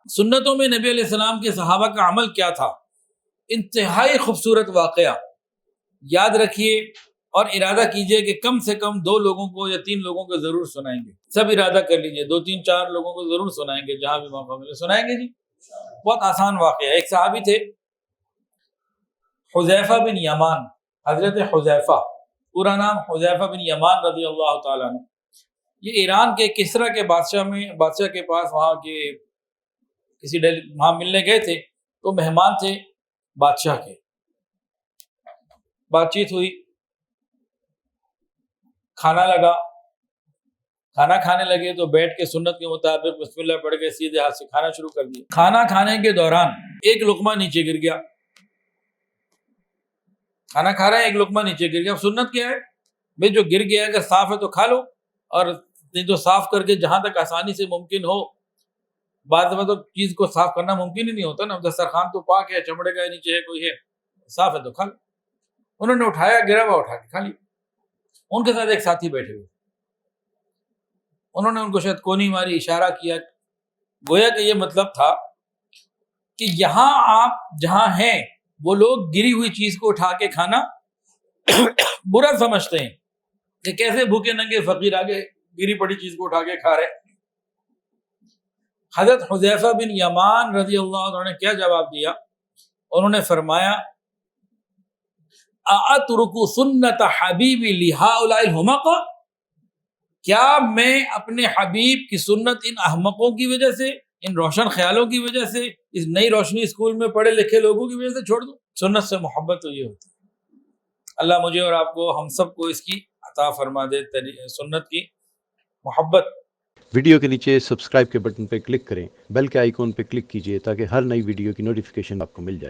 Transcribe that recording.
سنتوں میں نبی علیہ السلام کے صحابہ کا عمل کیا تھا، انتہائی خوبصورت واقعہ یاد رکھیے اور ارادہ کیجئے کہ کم سے کم 2 لوگوں کو یا 3 لوگوں کو ضرور سنائیں گے. سب ارادہ کر لیجئے 2 3 4 لوگوں کو ضرور سنائیں گے، جہاں بھی موقع ملے سنائیں گے جی. بہت آسان واقعہ ہے. ایک صحابی تھے حذیفہ بن یمان، حضرت حذیفہ، پورا نام حذیفہ بن یمان رضی اللہ تعالیٰ عنہ. یہ ایران کے کسرا کے بادشاہ کے پاس وہاں کے کسی وہاں ملنے گئے تھے، تو مہمان تھے بادشاہ کے. بات چیت ہوئی، کھانا لگا، کھانا کھانے لگے تو بیٹھ کے سنت کے مطابق بسم اللہ پڑھ کے سیدھے ہاتھ سے کھانا شروع کر دیا. کھانا کھانے کے دوران ایک لقمہ نیچے گر گیا. کھانا کھا رہے ہیں، ایک لقمہ نیچے گر گیا. اب سنت کیا ہے بھئی، جو گر گیا اگر صاف ہے تو کھا لو، اور نہیں تو صاف کر کے جہاں تک آسانی سے ممکن ہو. بعض دفعہ تو چیز کو صاف کرنا ممکن ہی نہیں ہوتا نا، دسترخوان تو پاک ہے، چمڑے کا نیچے ہے کوئی ہے، صاف ہے تو کھا لو. انہوں نے اٹھایا، گرا ہوا اٹھا کے کھا لیا. ان کے ساتھ ایک ساتھی بیٹھے ہوئے، انہوں نے ان کو شاید کونی ماری، اشارہ کیا، گویا کہ یہ مطلب تھا کہ یہاں آپ جہاں ہیں وہ لوگ گری ہوئی چیز کو اٹھا کے کھانا برا سمجھتے ہیں کہ کیسے بھوکے ننگے فقیر آگے گری پڑی چیز کو اٹھا کے کھا رہے. حضرت حذیفہ بن یمان رضی اللہ عنہ نے کیا جواب دیا؟ انہوں نے فرمایا اَأَتْرُكُ سُنَّةَ حَبِيبِ لِهَؤُلَاءِ الْحُمَقَةِ، کیا میں اپنے حبیب کی سنت ان احمقوں کی وجہ سے، ان روشن خیالوں کی وجہ سے، اس نئی روشنی اسکول میں پڑھے لکھے لوگوں کی وجہ سے چھوڑ دوں؟ سنت سے محبت تو یہ ہوتی ہے. اللہ مجھے اور آپ کو، ہم سب کو اس کی عطا فرما دے، سنت کی محبت. ویڈیو کے نیچے سبسکرائب کے بٹن پہ کلک کریں، بیل کے آئیکن پہ کلک کیجئے تاکہ ہر نئی ویڈیو کی نوٹیفیکیشن آپ کو مل جائے.